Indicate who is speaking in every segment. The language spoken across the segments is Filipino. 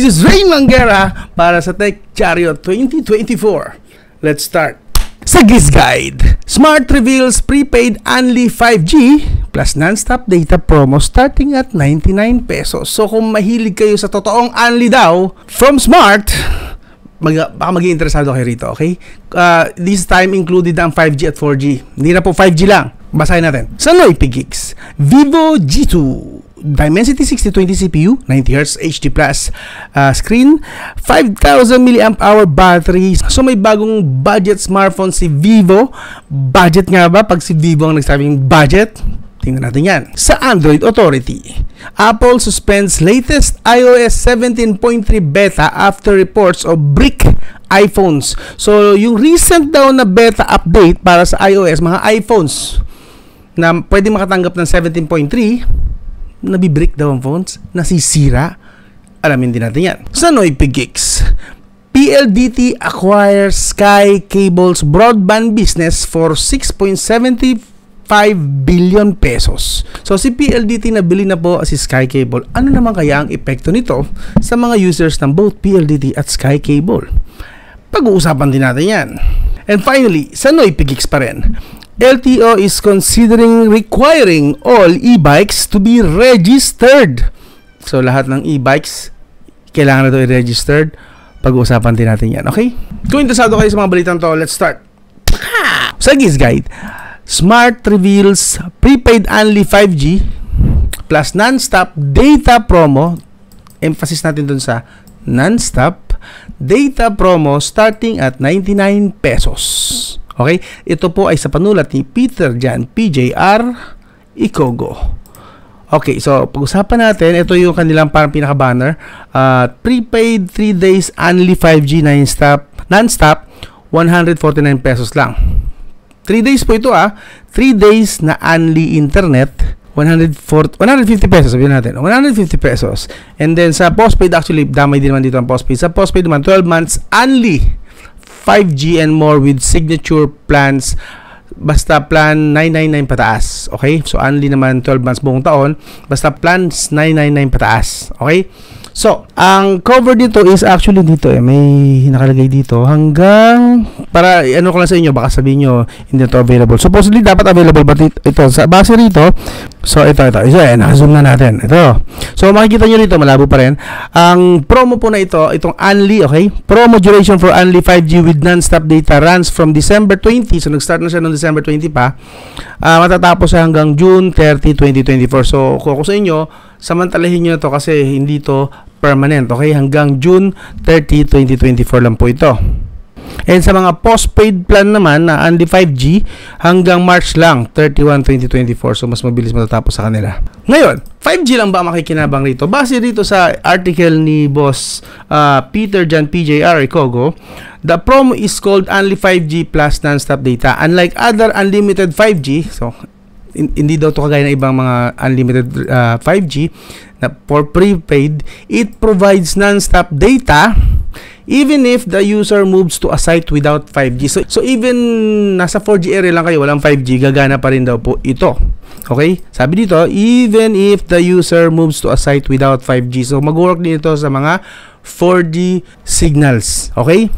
Speaker 1: This is Rain Manguera para sa Tech Chariot 2024. Let's start. Sa Giz Guide, Smart reveals prepaid only 5G plus non-stop data promo starting at 99 pesos. So kung mahilig kayo sa totoong only daw from Smart, baka maging interesado kayo rito, okay? This time included ang 5G at 4G. Hindi na po 5G lang. Basahin natin. Sa Noipy Geeks, Vivo G2 Dimensity 6020 CPU, 90Hz HD Plus screen, 5,000 mAh battery. So may bagong budget smartphone si Vivo. Budget nga ba? Pag si Vivo ang nagsabing budget, tingnan natin yan. Sa Android Authority, Apple suspends latest iOS 17.3 beta after reports of brick iPhones. So yung recent daw na beta update para sa iOS, mga iPhones na pwede makatanggap ng 17.3, nabibrick daw ang phones, nasisira. Alamin din natin yan. Sa Noipy Geeks, PLDT acquires Sky Cable's broadband business for 6.75 billion pesos. So si PLDT nabili na po si Sky Cable. Ano naman kaya ang epekto nito sa mga users ng both PLDT at Sky Cable? Pag-uusapan din natin yan. And finally, sa Noipy Geeks pa rin, LTO is considering requiring all e-bikes to be registered. So lahat ng e-bikes kailangan na ito i-registered. Pag-uusapan din natin yan, okay? Kung interesado kayo sa mga balitang to, let's start. Sa Giz Guide, Smart reveals prepaid only 5G plus non-stop data promo. Emphasis natin dun sa non-stop data promo starting at 99 pesos. Okay? Ito po ay sa panulat ni Peter Jan PJR Ikogo. Okay, so pag-usapan natin, ito yung kanilang parang pinaka-banner. Prepaid 3 days only 5G non-stop 149 pesos lang. 3 days po ito 3 days na only internet 150 pesos, sabihin natin 150 pesos. And then sa postpaid, actually damay din naman dito ang postpaid. Sa postpaid naman 12 months only 5G and more with signature plans, basta plan 999 pataas. Okay? So only naman 12 months buong taon, basta plans 999 pataas. Okay? So, ang cover dito is actually dito may nakalagay dito hanggang, para ano ko lang sa inyo, baka sabihin nyo hindi ito available. Supposedly dapat available, but ito sa base rito, so ito naka-zoom na natin. Ito. So makikita nyo rito, malabo pa rin. Ang promo po na ito, itong only, okay? Promo duration for only 5G with non-stop data runs from December 20. So nag-start na siya noong December 20 pa. Matatapos siya hanggang June 30, 2024. So kung ako sa inyo, samantalahin nyo ito kasi hindi ito permanent, okay? Hanggang June 30, 2024 lang po ito. And sa mga postpaid plan naman na only 5G, hanggang March lang 31, 2024. So mas mabilis matatapos sa kanila. Ngayon, 5G lang ba makikinabang rito? Base rito sa article ni Boss Peter Jan PJR Ikogo, the promo is called only 5G plus non-stop data. Unlike other unlimited 5G, so hindi daw ito kagaya ng ibang mga unlimited 5G na for prepaid, it provides non-stop data even if the user moves to a site without 5G. So even nasa 4G area lang kayo, walang 5G, gagana pa rin daw po ito. Okay? Sabi dito, even if the user moves to a site without 5G. So mag-work din ito sa mga 4G signals. Okay?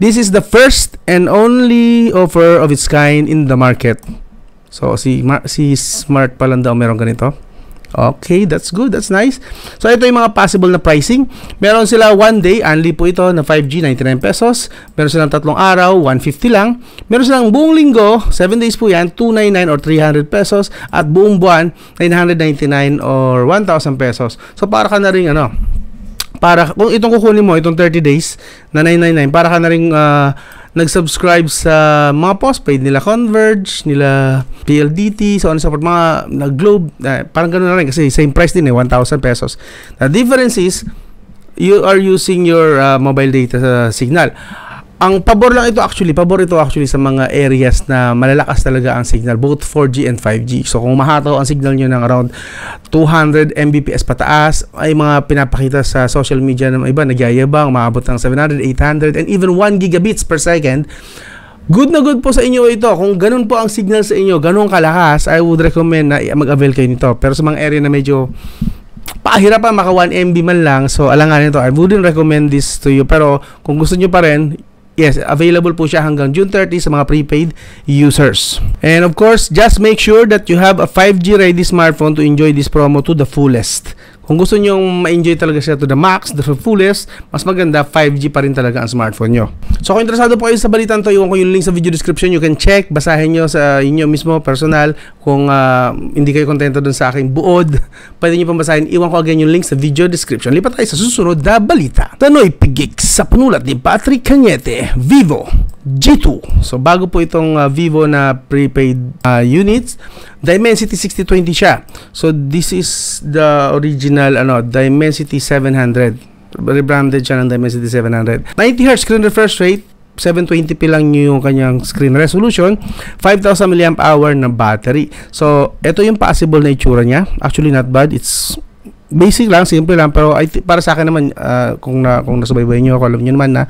Speaker 1: This is the first and only offer of its kind in the market. So si Smart pa lang daw meron ganito. Okay, that's good, that's nice. So ito yung mga possible na pricing. Meron sila 1 day, only po ito na 5G, 99 pesos. Meron silang 3 araw, 150 lang. Meron silang buong linggo, 7 days po yan, 299 or 300 pesos. At buong buwan, 999 or 1,000 pesos. So para ka na rin para kung itong kukunin mo, itong 30 days na 999, para ka na rin nag-subscribe sa mga postpaid nila Converge, nila PLDT, so on and so forth, mga Globe, parang ganoon na rin kasi same price din 1,000 pesos. The difference is you are using your mobile data signal. Ang pabor ito actually sa mga areas na malalakas talaga ang signal, both 4G and 5G. So kung mahataw ang signal nyo ng around 200 Mbps pataas, ay mga pinapakita sa social media ng iba, nagyayabang, maabot ng 700, 800, and even 1 gigabits per second. Good na good po sa inyo ito. Kung ganun po ang signal sa inyo, ganun kalakas, I would recommend na mag-avail kayo nito. Pero sa mga area na medyo napakahirap pa maka 1 MB man lang. So alanganin ito, I wouldn't recommend this to you. Pero kung gusto nyo pa rin, yes, available po siya hanggang June 30 sa mga prepaid users. And of course, just make sure that you have a 5G ready smartphone to enjoy this promo to the fullest. Kung gusto nyo ma-enjoy talaga siya to the max, the fullest, mas maganda 5G pa rin talaga ang smartphone nyo. So kung interesado po kayo sa balitan to, iwan ko yung link sa video description. You can check, basahin nyo sa inyo mismo, personal. Kung hindi kayo kontento dun sa aking buod, pwede nyo pang basahin. Iwan ko again yung link sa video description. Lipat tayo sa susunod na balita. Tanoy Pigik sa panulat ni Patrick Cañete, Vivo G2. So bago po itong Vivo na prepaid units, Dimensity 6020 siya. So this is the original Dimensity 700. Rebranded siya ng Dimensity 700. 90Hz screen refresh rate, 720p lang yung kanyang screen resolution, 5,000 mAh na battery. So ito yung possible na itsura niya. Actually not bad. It's basic lang, simple lang, pero para sa akin naman, kung nasubaybay nyo ako, alam nyo naman na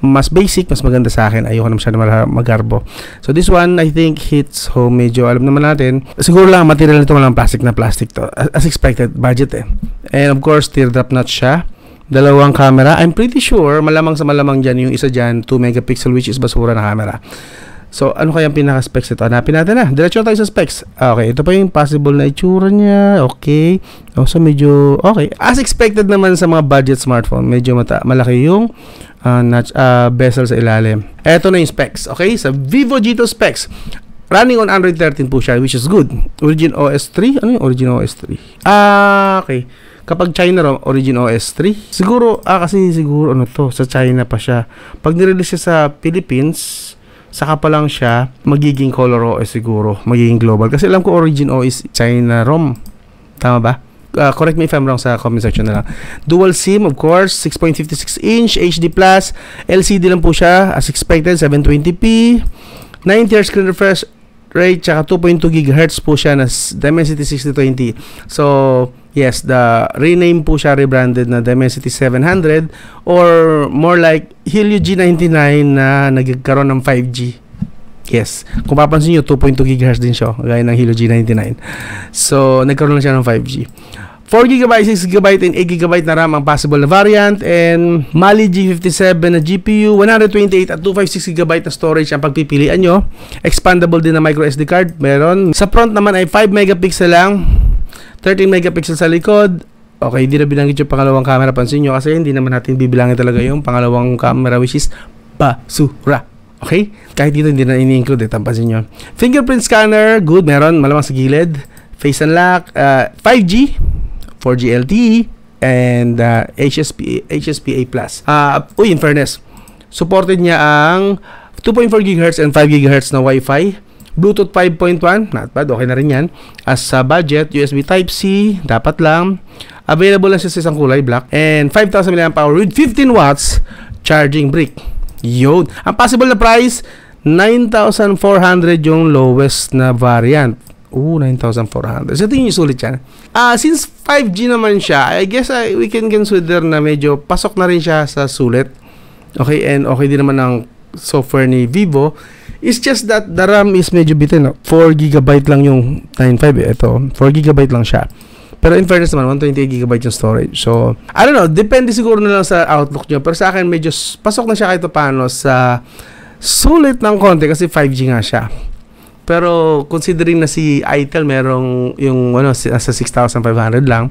Speaker 1: mas basic, mas maganda sa akin. Ayoko naman siya na magarbo. So this one, I think hits home. Medyo alam naman natin, siguro lang material nito walang plastic na plastic to, as expected, budget eh. And of course, teardrop notch siya. Dalawang camera. I'm pretty sure, malamang sa malamang dyan, yung isa dyan, 2 megapixel, which is basura na camera. So, ano kaya ang pinaka-specs ito? Hanapin natin na. Diretso tayo sa specs. Okay, ito pa yung possible na itsura niya. Okay. So, medyo, okay. As expected naman sa mga budget smartphone, medyo malaki yung bezel sa ilalim. Ito na yung specs. Okay, sa Vivo G2 specs. Running on Android 13 po siya, which is good. Origin OS 3? Ano yung Origin OS 3? Okay. Kapag China ROM, Origin OS 3. Siguro, kasi siguro, sa China pa siya. Pag nirelease siya sa Philippines, saka pa lang siya magiging Color OS siguro, magiging global. Kasi alam ko Origin OS China ROM. Tama ba? Correct me if I'm wrong sa comment section na lang. Dual SIM, of course, 6.56 inch, HD+, LCD lang po siya, as expected, 720p, 90Hz screen refresh rate, tsaka 2.2 GHz po siya na Dimensity 6020. So, yes, the rename po siya, rebranded na Dimensity 700 or more like Helio G99 na nagkaroon ng 5G. Yes, kung papansin nyo, 2.2 GHz din siya, gaya ng Helio G99. So, nagkaroon lang siya ng 5G. 4GB, 6GB, and 8GB na RAM ang possible na variant, and Mali G57 na GPU, 128 at 256GB na storage ang pagpipilian nyo. Expandable din na microSD card, meron. Sa front naman ay 5 megapixel lang, 13 megapixel sa likod. Okay, hindi na binanggit yung pangalawang camera, pansin nyo, kasi hindi naman natin bibilangin talaga yung pangalawang camera, which is basura. Okay? Kahit dito hindi na ini-include, pansin nyo. Fingerprint scanner, good, meron, malamang sa gilid. Face unlock, 5G, 4G LTE, and HSPA+. In fairness, supported niya ang 2.4 GHz and 5 GHz na Wi-Fi. Bluetooth 5.1, not bad, okay na rin yan. As sa budget, USB Type-C, dapat lang. Available lang siya sa isang kulay, black. And 5,000 mAh with 15 watts charging brick. Yun. Ang possible na price, 9,400 yung lowest na variant. 9,400. So, tingin yung sulit yan. Since 5G naman siya, I guess we can consider na medyo pasok na rin siya sa sulit. Okay, and okay din naman ang software ni Vivo. It's just that the RAM is medyo bitin. 4GB lang yung 9.5 eh. Ito, 4GB lang siya. Pero in fairness naman, 128GB yung storage. So, I don't know, depende siguro na lang sa outlook nyo. Pero sa akin, medyo pasok na siya kahit paano sa sulit ng konti kasi 5G nga siya. Pero considering na si Itel merong yung nasa 6,500 lang,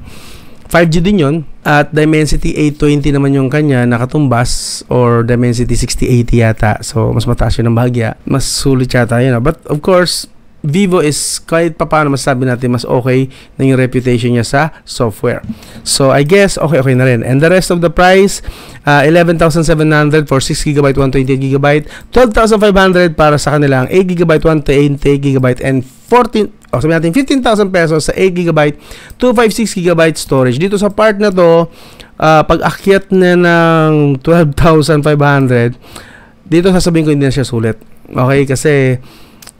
Speaker 1: 5G din yun, at Dimensity 820 naman yung kanya nakatumbas, or Dimensity 6080 yata. So mas mataas yun ng bahagya, mas sulit yata yun. But of course, Vivo is kahit paano masasabi natin mas okay na yung reputation niya sa software. So I guess okay na rin. And the rest of the price, 11,700 for 6GB, 128GB, 12,500 para sa kanilang 8GB, 128GB, and 15,000 pesos sa 8GB, 256GB storage. Dito sa part na to, pag akyat na ng 12,500, dito sasabihin ko hindi na siya sulit. Okay, kasi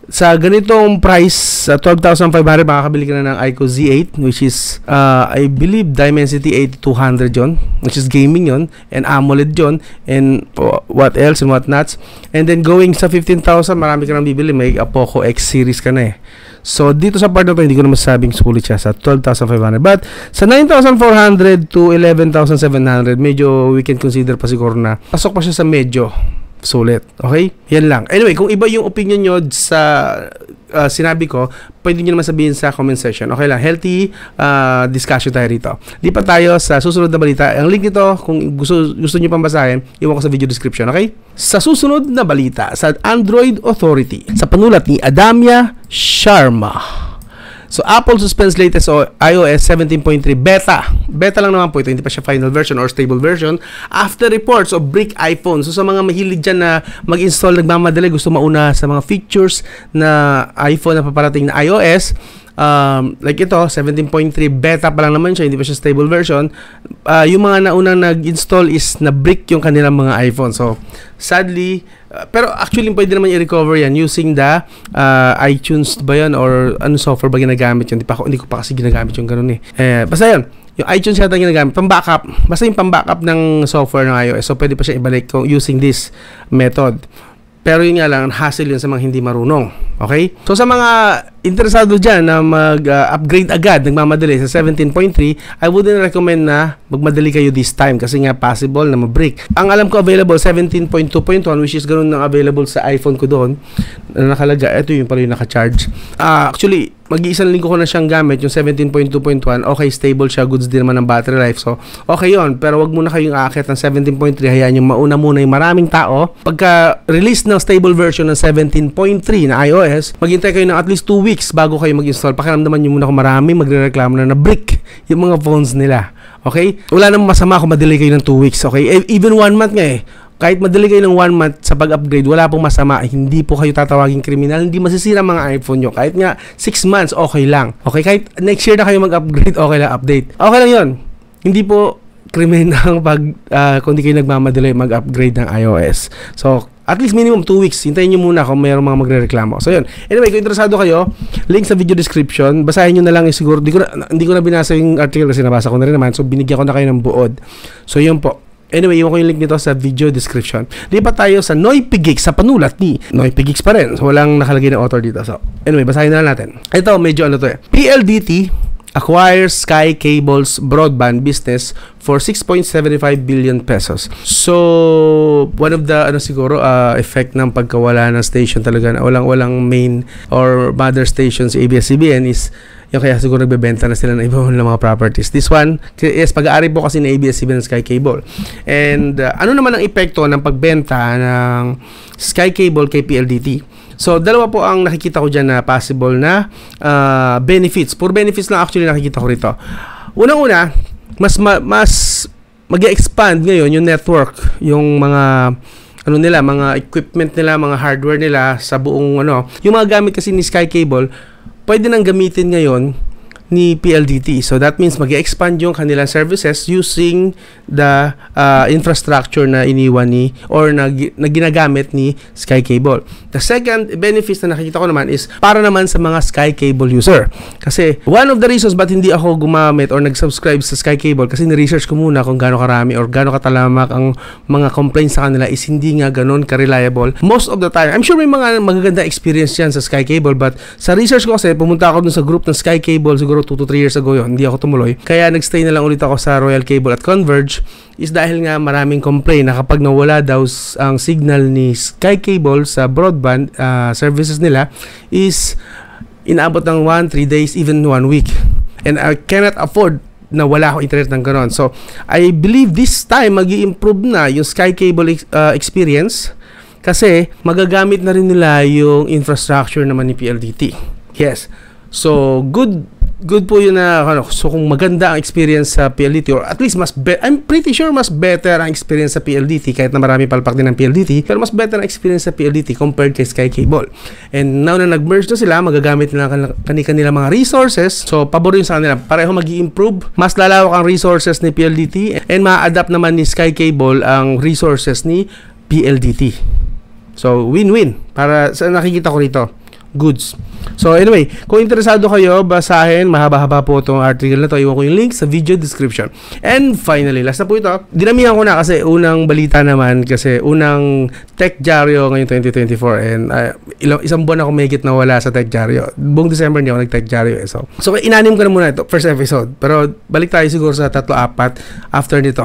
Speaker 1: sa ganitong price, sa 12,500, makakabili ka na ng iQOO Z8, which is, I believe, Dimensity 8200 yon, which is gaming yon, and AMOLED yon, and what else and what not. And then going sa 15,000, marami ka nang bibili, may Poco X series ka na eh. So, dito sa part na to, hindi ko na masasabing sulit siya sa 12,500. But, sa 9,400 to 11,700, medyo we can consider pa siguro na pasok pa siya sa medyo sulit. Okay? Yan lang. Anyway, kung iba yung opinion nyo sa sinabi ko, pwede nyo naman sabihin sa comment section. Okay lang. Healthy discussion tayo rito. Lipat tayo sa susunod na balita. Ang link nito, kung gusto nyo pang basahin, iwan ko sa video description. Okay? Sa susunod na balita, sa Android Authority, sa panulat ni Adamya Sharma. So, Apple suspends latest iOS 17.3 beta. Beta lang naman po ito, hindi pa siya final version or stable version. After reports of brick iPhone. So, sa mga mahilig dyan na mag-install, nagmamadali, gusto mauna sa mga features na iPhone na paparating na iOS, like ito, 17.3 beta pa lang naman siya, hindi pa siya stable version. Yung mga naunang nag-install is na-brick yung kanilang mga iPhone. So, sadly, pero actually pwede naman i-recover yan using the iTunes ba yan or ano software ba ginagamit yun? Hindi ko pa kasi ginagamit yung ganun eh. Basta yun, yung iTunes yata ginagamit, pang-backup. Basta yung pang-backup ng software ng iOS. So, pwede pa siya ibalik using this method. Pero yun nga lang, hassle yun sa mga hindi marunong. Okay? So, sa mga interesado dyan na mag-upgrade agad, nagmamadali sa 17.3, I wouldn't recommend na magmadali kayo this time kasi nga possible na ma-break. Ang alam ko available 17.2.1 which is ganun na available sa iPhone ko doon na nakalaga. Ito yung pala yung naka-charge. Actually, mag-iisang linggo ko na siyang gamit, yung 17.2.1. Okay, stable siya, goods din naman ng battery life. So, okay yon. Pero wag muna kayong aakit ng 17.3. Hayaan yung mauna muna yung maraming tao. Pagka-release ng stable version ng 17.3 na iOS, maghintay kayo ng at least 2 weeks bago kayo mag-install. Pakiramdaman nyo muna kung marami magre-reklamo na na-brick yung mga phones nila. Okay? Wala namang masama kung madelay kayo ng 2 weeks. Okay? Even 1 month nga eh. Kahit madali kayo ng 1 month sa pag-upgrade, wala pong masama. Hindi po kayo tatawaging kriminal. Hindi masisira mga iPhone nyo. Kahit nga 6 months, okay lang. Okay? Kahit next year na kayo mag-upgrade, okay lang, update. Okay lang yun. Hindi po kriminal kung di kayo nagmamadali mag-upgrade ng iOS. So, at least minimum 2 weeks. Hintayin nyo muna kung mayroong mga magre-reklamo. So, yun. Anyway, kung interesado kayo, link sa video description. Basahin nyo na lang siguro. Hindi ko na binasa yung article kasi nabasa ko na rin naman. So, binigyan ko na kayo ng buod. So, yun po. Anyway, iwan ko yung link nito sa video description. Lipat tayo sa Noipigix sa panulat ni Noipigix pa rin. So, walang nakalagay na author dito. So, anyway, basahin na lang natin. Ito, medyo ano to eh. PLDT acquires Sky Cable's broadband business for 6.75 billion pesos. So, one of the siguro effect ng pagkawala ng station talaga na walang main or mother stations ABS-CBN is yung kaya siguro nagbebenta na sila ng iba ng mga properties. This one is pag-aari po kasi ng ABS-CBN ng Sky Cable. And ano naman ang epekto ng pagbenta ng Sky Cable kay PLDT? So, dalawa po ang nakikita ko dyan na possible na benefits. Pure benefits lang actually nakikita ko rito. Unang-una, mas mag-expand ngayon yung network, yung mga mga equipment nila, mga hardware nila sa buong Yung mga gamit kasi ni Sky Cable, pwede nang gamitin ngayon ni PLDT. So that means mag-expand yung kanilang services using the infrastructure na iniwan na ginagamit ni Sky Cable. The second benefit na nakikita ko naman is para naman sa mga Sky Cable user. Kasi one of the reasons ba't hindi ako gumamit or nag-subscribe sa Sky Cable kasi ni-research ko muna kung gaano karami or gaano katalamak ang mga complaints sa kanila is hindi nga ganon ka-reliable. Most of the time, I'm sure may mga magaganda experience yan sa Sky Cable, but sa research ko kasi pumunta ako dun sa group ng Sky Cable siguro 2 to 3 years ago yun, hindi ako tumuloy. Kaya nagstay na lang ulit ako sa Royal Cable at Converge is dahil nga maraming complaint na kapag nawala daw ang signal ni Sky Cable sa broadband services nila is inaabot ng 1-3 days, even 1 week. And I cannot afford na wala akong internet ng ganon. So, I believe this time mag-i-improve na yung Sky Cable experience kasi magagamit na rin nila yung infrastructure naman ni PLDT. Yes. So, good po yun na, so kung maganda ang experience sa PLDT or at least I'm pretty sure mas better ang experience sa PLDT kahit na marami palpak din ng PLDT, pero mas better ang experience sa PLDT compared kay Sky Cable. And now na nag-merge na sila, magagamit nila kanila mga resources. So, pabor yun sa kanila. Pareho mag-i-improve. Mas lalawak ang resources ni PLDT and ma-adapt naman ni Sky Cable ang resources ni PLDT. So, win-win para sa nakikita ko rito. goods. So anyway, kung interesado kayo, basahin, mahaba-haba po itong article na to. Iwan ko yung link sa video description. And finally, last na po ito. Dinamihan ko na kasi unang balita naman, kasi unang Tech Diario ngayong 2024. And isang buwan ako mahigit na wala sa Tech Diario. Buong December hindi ako nag-Tech Diario. So inanim ko na muna ito, first episode. Pero balik tayo siguro sa 3-4 after nito.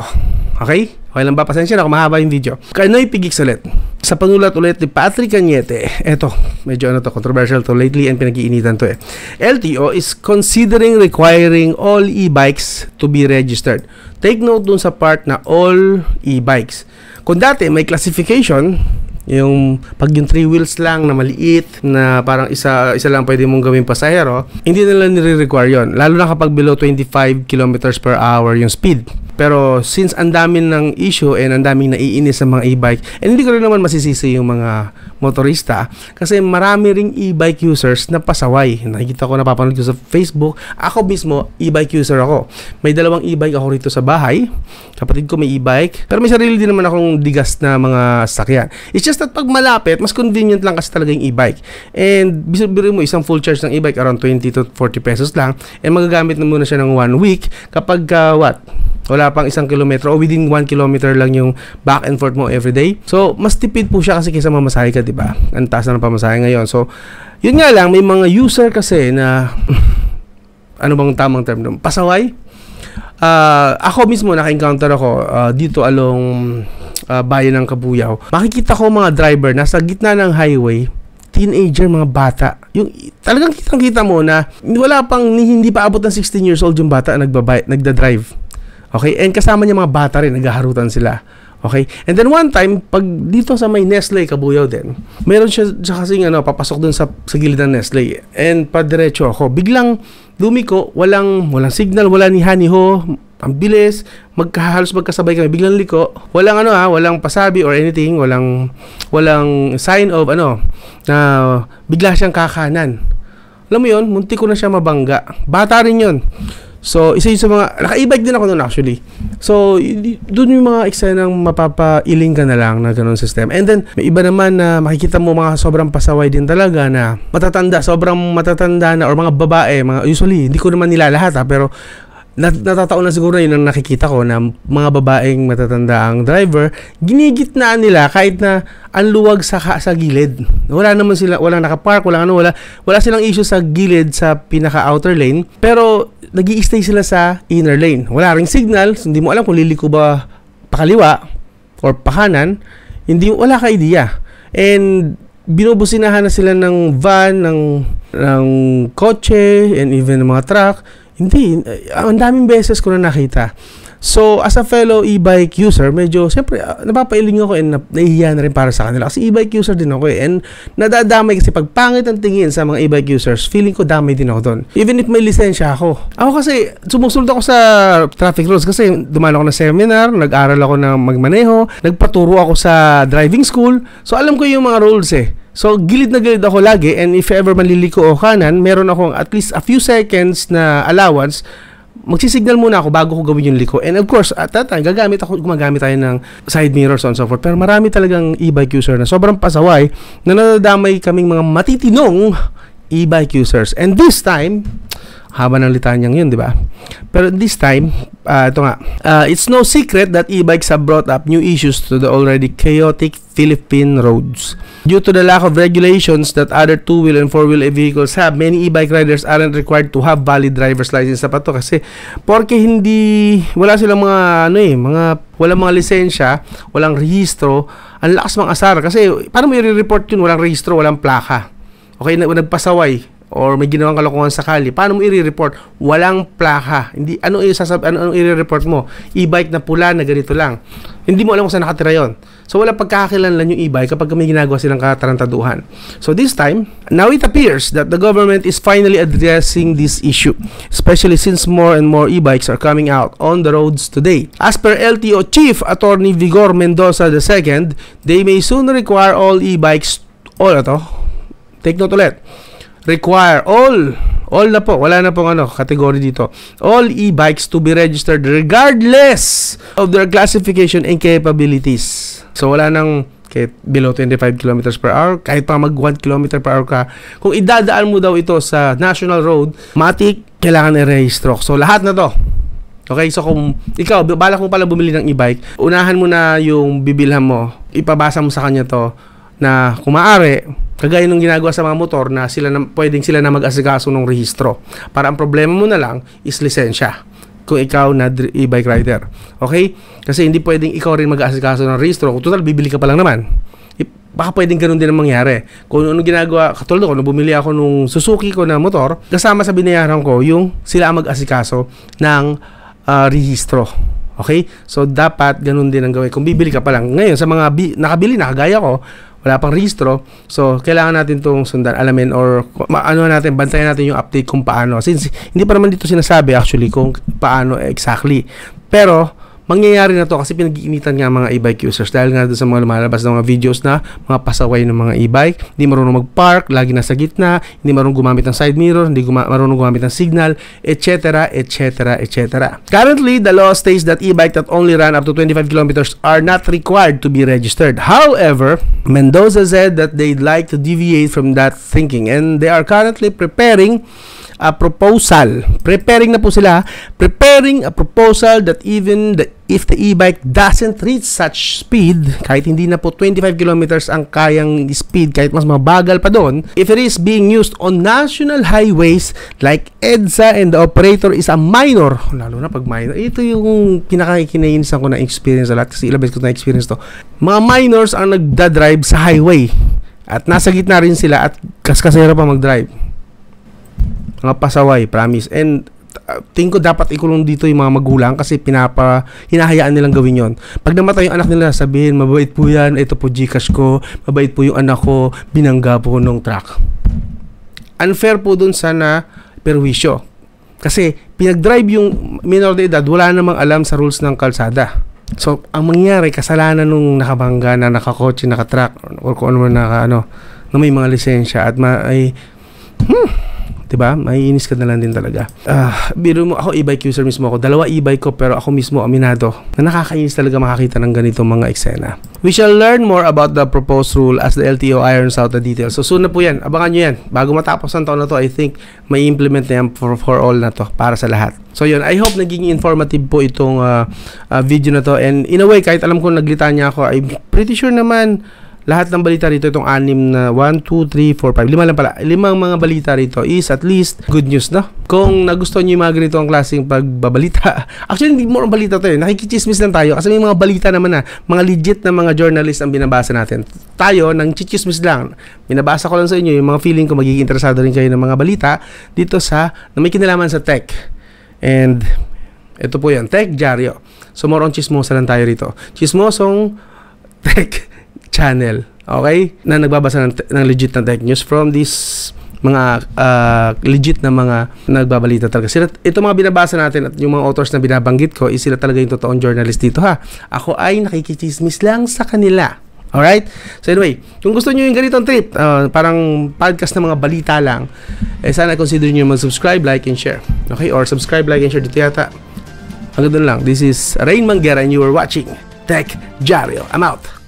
Speaker 1: Okay? Okay lang ba? Pasensya na kung mahaba yung video. Kanoy Pigigs ulit. Sa panulat ulit ni Patrick Cañete, eto, medyo controversial to lately and pinag-iinitan to LTO is considering requiring all e-bikes to be registered. Take note dun sa part na all e-bikes. Kung dati may classification, yung pag yung 3 wheels lang na maliit, na parang isa lang pwede mong gawing pasahero, hindi nila nire-require yon, lalo na kapag below 25 kilometers per hour yung speed. Pero since ang dami ng issue and ang daming naiinis sa mga e-bike, and hindi ko rin naman masisisi yung mga motorista, kasi marami ring e-bike users na pasaway. Nakikita ko, napapanood ko sa Facebook. Ako mismo, e-bike user ako. May 2 e-bike ako rito sa bahay. Kapatid ko may e-bike. Pero may sarili din naman akong digas na mga sakyan. It's just that pag malapit, mas convenient lang kasi talaga yung e-bike. And biro mo, isang full charge ng e-bike around 20 to 40 pesos lang. And magagamit na muna siya ng 1 week kapag wala pang 1 kilometro o within 1 kilometer lang yung back and forth mo everyday. So, mas tipid po siya kasi kaysa mamasahe ka, diba? Ang taas na ng pamasahe ngayon. So, yun nga lang, may mga user kasi na ano bang tamang term doon? Pasaway? Ako mismo, naka-encounter ako dito along bayan ng Kabuyaw. Makikita ko mga driver nasa gitna ng highway, teenager, mga bata. Yung talagang kitang-kita mo na hindi pa abot ng 16 years old yung bata nagda-drive. Okay? And kasama niya mga bata rin, naghaharutan sila. Okay? And then one time, pag dito sa may Nestle, Kabuyaw din, meron siya kasing papasok dun sa gilid ng Nestle. And padiretso ako. Biglang lumiko, walang signal, wala ni ho. Ang bilis, halos magkasabay kami. Biglang liko. Walang walang pasabi or anything, walang sign of na bigla siyang kakanan. Alam mo yun, munti ko na siya mabangga. Bata rin yun. So, isa sa mga, naka-e-bike din ako noon actually. So, doon yung mga eksenang mapapailing ka na lang na ganun system. And then, may iba naman na makikita mo mga sobrang pasaway din talaga na sobrang matatanda na, or mga babae, usually, hindi ko naman nila lahat pero natataon na siguro yun ang nakikita ko na mga babaeng matatanda ang driver, ginigitnaan nila kahit na ang luwag sa gilid. Wala naman sila, walang nakapark, wala silang issue sa gilid sa pinaka-outer lane, pero nag-i-stay sila sa inner lane. Wala ring signal, hindi mo alam kung liliko ba pakaliwa or pakanan, wala ka idea. And binubusinahan na sila ng van, ng kotse, and even ng mga truck. Hindi, ang daming beses ko na nakita. So, as a fellow e-bike user, medyo, siyempre, napapailing ako and nahihiya na rin para sa kanila. Kasi e-bike user din ako And nadadamay kasi pag pangit ang tingin sa mga e-bike users, feeling ko damay din ako doon. Even if may lisensya ako. Ako kasi, sumusulta ako sa traffic rules kasi dumalo ako na seminar, nag-aral ako na magmaneho, nagpaturo ako sa driving school. So, alam ko yung mga rules So, gilid na gilid ako lagi, and if ever maliliko o kanan, meron akong at least a few seconds na allowance. Magsisignal muna ako bago ko gawin yung liko. And of course, at that time, gumagamit tayo ng side mirrors and so forth. Pero marami talagang e-bike user na sobrang pasaway na nadadamay kaming mga matitinong e-bike users. And this time, haba ng litanyang yun, di ba? Pero this time, ito nga, it's no secret that e-bikes have brought up new issues to the already chaotic Philippine roads. Due to the lack of regulations that other 2-wheel and 4-wheel vehicles have, many e-bike riders aren't required to have valid driver's license. Sapat to kasi porke wala silang walang mga lisensya, walang rehistro, ang lakas mga asar kasi paano mo i-report yun? Walang rehistro, walang plaka. Okay, nagpasaway or may ginawang kalokohan sa kali, paano mo i-report? Walang plaka. Anong i-report mo? E-bike na pula na ganito lang. Hindi mo alam kung saan nakatira yon. So, wala pagkakakilanlan yung e-bike kapag may ginagawa silang katarantaduhan. So, this time, now it appears that the government is finally addressing this issue, especially since more and more e-bikes are coming out on the roads today. As per LTO Chief Attorney Vigor Mendoza II, they may soon require all e-bikes, take note ulit, require all na po, wala na pong category dito, all e-bikes to be registered regardless of their classification and capabilities. So wala nang kahit below 25 kilometers per hour, kahit pa mag 1 kilometer per hour ka, kung idadaan mo daw ito sa national road, matik, kailangan i-rehistro. So, lahat na to. Okay, so kung ikaw, balak mo pala bumili ng e-bike, unahan mo na yung bibilhan mo, ipabasa mo sa kanya to, na kung maaari, kagaya nung ginagawa sa mga motor na pwedeng sila na mag-asikaso ng rehistro. Para ang problema mo na lang is lisensya. Kung ikaw na e-bike rider. Okay? Kasi hindi pwedeng ikaw rin mag-asikaso ng rehistro. Kung total, bibili ka pa lang naman. Baka pwedeng ganun din ang mangyari. Kung ano ginagawa, katulad ko, nung bumili ako nung Suzuki ko na motor, kasama sa binayaran ko, yung sila ang mag-asikaso ng rehistro. Okay? So, dapat ganun din ang gawin. Kung bibili ka pa lang. Ngayon, sa mga nakabili na, kagaya ko, wala pang rehistro, so kailangan natin itong sundan, alamin, or bantayan natin yung update kung paano. Since hindi pa naman dito sinasabi actually kung paano exactly. Pero mangyayari na to kasi pinag-iinitan nga mga e-bike users dahil nga doon sa mga lumalabas ng mga videos na mga pasaway ng mga e-bike, hindi marunong mag-park, lagi nasa gitna, hindi marunong gumamit ng side mirror, hindi marunong gumamit ng signal, etc., etc., etc. Currently, the law states that e-bike that only run up to 25 kilometers are not required to be registered. However, Mendoza said that they'd like to deviate from that thinking and they are currently preparing a proposal. Preparing a proposal that even if the e-bike doesn't reach such speed, kahit hindi na po 25 kilometers ang kayang speed, kahit mas mabagal pa doon, if it is being used on national highways like EDSA and the operator is a minor, lalo na pag minor, ito yung pinakakinaiinisan ko na experience sa lahat kasi ilang beses ko na experience to. Mga minors ang nagdadrive sa highway at nasa gitna rin sila at kaskasero pa mag-drive. Mga pasaway, promise. And tingin ko dapat ikulong dito yung mga magulang kasi hinahayaan nilang gawin yon. Pag namatay yung anak nila, sabihin, mabait po yan, ito po Gcash ko, mabait po yung anak ko, binangga po ng truck. Unfair po dun sa na perwisyo. Kasi pinag-drive yung minor de edad, wala namang alam sa rules ng kalsada. So, ang mangyari, kasalanan nung nakabangga na nakakotse, nakatruck, or kung ano na may mga lisensya at diba? Maiinis ka na lang din talaga. Biro mo, ako e-bike user mismo ako. 2 e-bike ko pero ako mismo aminado na nakakainis talaga makakita ng ganitong mga eksena. We shall learn more about the proposed rule as the LTO irons out the details. So soon na po yan. Abangan nyo yan. Bago matapos ang taon na to, I think may implement na yan for all na to. Para sa lahat. So yun, I hope naging informative po itong video na to. And in a way, kahit alam ko naglita niya ako, I'm pretty sure naman lahat ng balita rito, itong 6 na 1, 2, 3, 4, 5, 5 lang pala. 5 mga balita rito is at least good news, no? Kung nagustuhan nyo yung mga ganito ang klaseng pagbabalita, actually hindi mo ang balita to eh, nakikichismis lang tayo kasi may mga balita naman na, mga legit na mga journalist ang binabasa natin. Tayo, nang chichismis lang. Binabasa ko lang sa inyo yung mga feeling ko magiging interesado rin kayo ng mga balita dito na may kinalaman sa tech. And ito po yan, Tech Diaryo. So more on chismosa lang tayo rito. Chismosong tech channel, okay? Na nagbabasa ng legit na tech news from this mga legit na mga nagbabalita talaga. Ito mga binabasa natin at yung mga authors na binabanggit ko, sila talaga yung totoong journalist dito ha. Ako ay nakikichismis lang sa kanila. Alright? So anyway, kung gusto nyo yung ganitong trip, parang podcast na mga balita lang, sana consider nyo mag-subscribe, like, and share. Okay? Or subscribe, like, and share dito yata. Hanggang doon lang. This is Rain Manguera and you are watching Tech Diaryo. I'm out.